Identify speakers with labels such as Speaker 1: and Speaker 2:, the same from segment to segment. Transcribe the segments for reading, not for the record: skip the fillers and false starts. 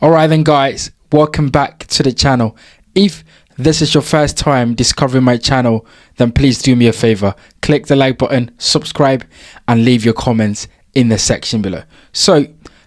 Speaker 1: Alright then guys, welcome back to the channel. If this is your first time discovering my channel, then please do me a favor, click the like button, subscribe and leave your comments in the section below. So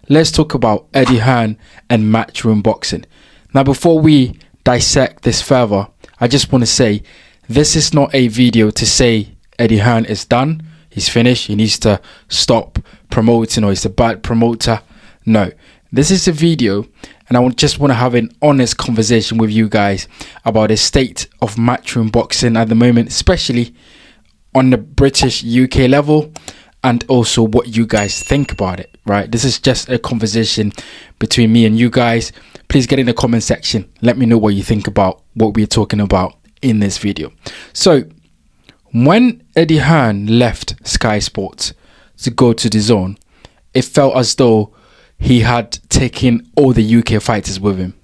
Speaker 1: let's talk about Eddie Hearn and Matchroom Boxing. Now before we dissect this further, I just want to say this is not a video to say Eddie Hearn is done, he's finished, he needs to stop promoting or he's a bad promoter. No, this is a video and I just want to have an honest conversation with you guys about the state of Matchroom Boxing at the moment, especially on the British UK level, and also what you guys think about it, right? This is just a conversation between me and you guys. Please get in the comment section, let me know what you think about what we're talking about in this video. So when Eddie Hearn left Sky Sports to go to the Zone, it felt as though he had taken all the UK fighters with him.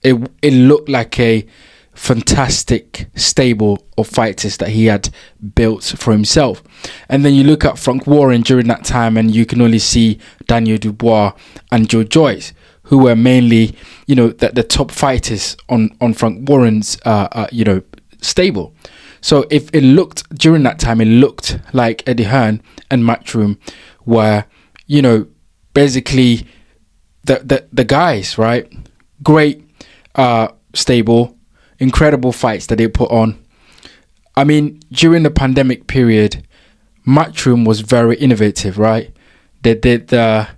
Speaker 1: It looked like a fantastic stable of fighters that he had built for himself. And then you look at Frank Warren during that time and you can only see Daniel Dubois and Joe Joyce, who were mainly, you know, the top fighters on Frank Warren's, stable. So if it looked, during that time, it looked like Eddie Hearn and Matchroom were, you know, basically the guys, right? Great stable, incredible fights that they put on. I mean, during the pandemic period, Matchroom was very innovative, right? They did the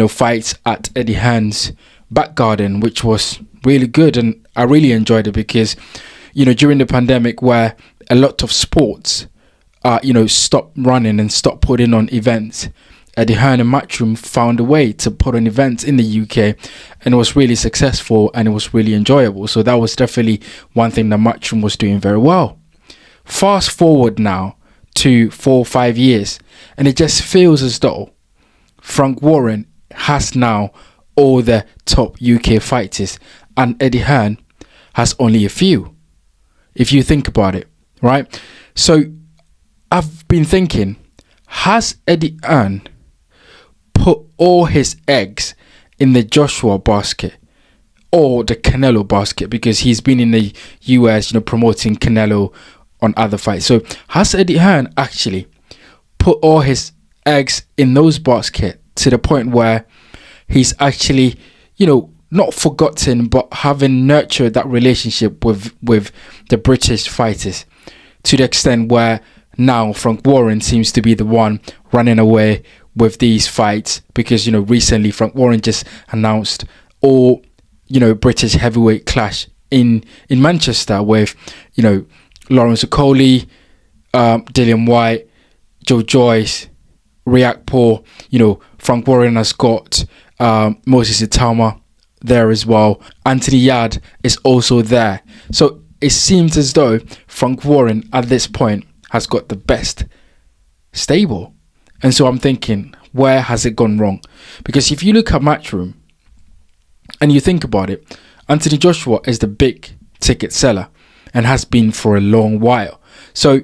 Speaker 1: fights at Eddie Hearn's back garden, which was really good, and I really enjoyed it because, you know, during the pandemic where a lot of sports stopped running and stopped putting on events, Eddie Hearn and Matchroom found a way to put on events in the UK, and it was really successful and it was really enjoyable. So that was definitely one thing that Matchroom was doing very well. Fast forward now to 4 or 5 years, and it just feels as though Frank Warren has now all the top UK fighters and Eddie Hearn has only a few, if you think about it, right? So I've been thinking, has Eddie Hearn put all his eggs in the Joshua basket or the Canelo basket, because he's been in the US, promoting Canelo on other fights? So has Eddie Hearn actually put all his eggs in those baskets to the point where he's actually, not forgotten, but having nurtured that relationship with the British fighters to the extent where now Frank Warren seems to be the one running away with these fights? Because, recently Frank Warren just announced all, British heavyweight clash in Manchester with, Lawrence Okolie, Dillian White, Joe Joyce, Riyad Paul. Frank Warren has got Moses Itama there as well. Anthony Yard is also there. So it seems as though Frank Warren at this point has got the best stable. And so I'm thinking, where has it gone wrong? Because if you look at Matchroom and you think about it, Anthony Joshua is the big ticket seller and has been for a long while. So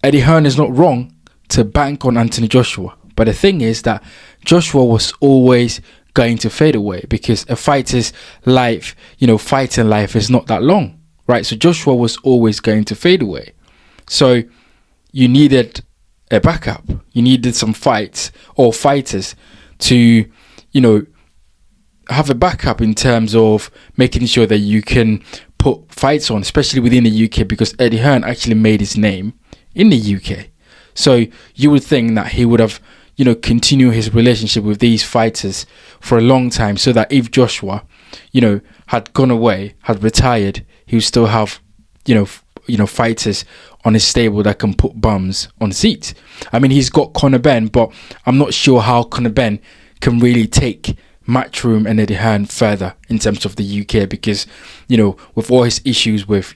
Speaker 1: Eddie Hearn is not wrong to bank on Anthony Joshua. But the thing is that Joshua was always going to fade away because a fighter's life, fighting life is not that long, right? So Joshua was always going to fade away. So you needed a backup. You needed some fights or fighters to, have a backup in terms of making sure that you can put fights on, especially within the UK, because Eddie Hearn actually made his name in the UK. So you would think that he would have, continue his relationship with these fighters for a long time, so that if Joshua, had gone away, had retired, he would still have, fighters on his stable that can put bums on seats. I mean, he's got Conor Benn, but I'm not sure how Conor Benn can really take Matchroom and Eddie Hearn further in terms of the UK, because, with all his issues with,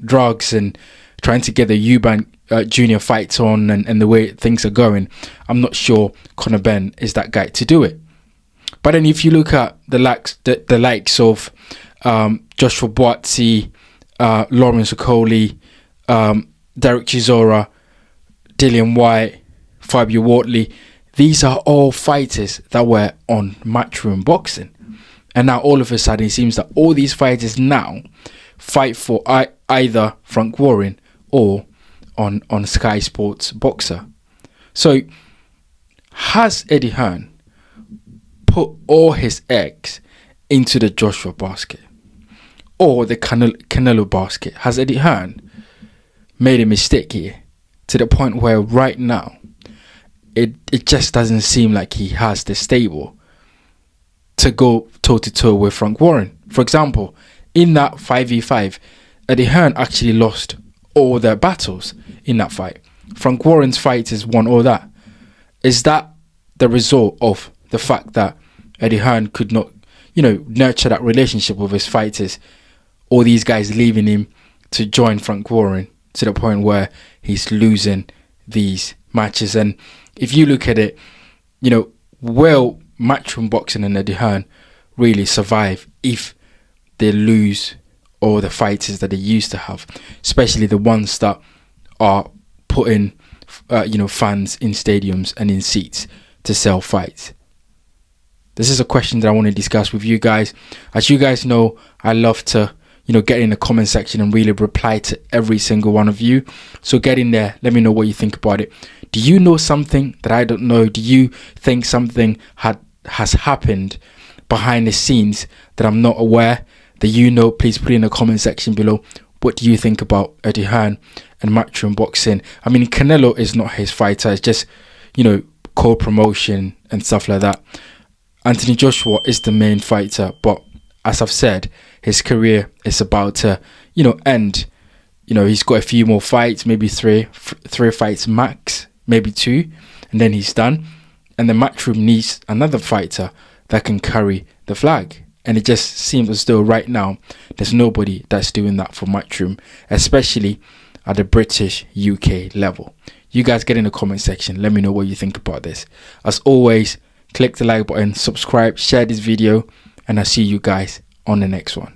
Speaker 1: drugs and trying to get the Eubank junior fights on and the way things are going, I'm not sure Conor Benn is that guy to do it. But then if you look at the likes of Joshua Boatsi, Lawrence Okolie, Derek Chisora, Dillian White, Fabio Wardley, these are all fighters that were on Matchroom Boxing. And now all of a sudden it seems that all these fighters now fight for either Frank Warren or on Sky Sports Boxer. So has Eddie Hearn put all his eggs into the Joshua basket or the Canelo basket? Has Eddie Hearn made a mistake here to the point where right now it just doesn't seem like he has the stable to go toe-to-toe with Frank Warren? For example, in that 5v5, Eddie Hearn actually lost all their battles in that fight. Frank Warren's fighters won all that. Is that the result of the fact that Eddie Hearn could not, nurture that relationship with his fighters? All these guys leaving him to join Frank Warren to the point where he's losing these matches. And if you look at it, will Matchroom Boxing and Eddie Hearn really survive if they lose all the fighters that they used to have, especially the ones that are putting fans in stadiums and in seats to sell fights? This is a question that I want to discuss with you guys. As you guys know, I love to get in the comment section and really reply to every single one of you. So get in there, let me know what you think about it. Do you know something that I don't know? Do you think something has happened behind the scenes that I'm not aware? That please put it in the comment section below. What do you think about Eddie Hearn and Matchroom Boxing? I mean, Canelo is not his fighter. It's just, co-promotion and stuff like that. Anthony Joshua is the main fighter, but as I've said, his career is about to, end. He's got a few more fights, maybe three fights max, maybe 2, and then he's done. And the Matchroom needs another fighter that can carry the flag. And it just seems as though right now there's nobody that's doing that for Matchroom, especially at the British UK level. You guys get in the comment section. Let me know what you think about this. As always, click the like button, subscribe, share this video, and I'll see you guys on the next one.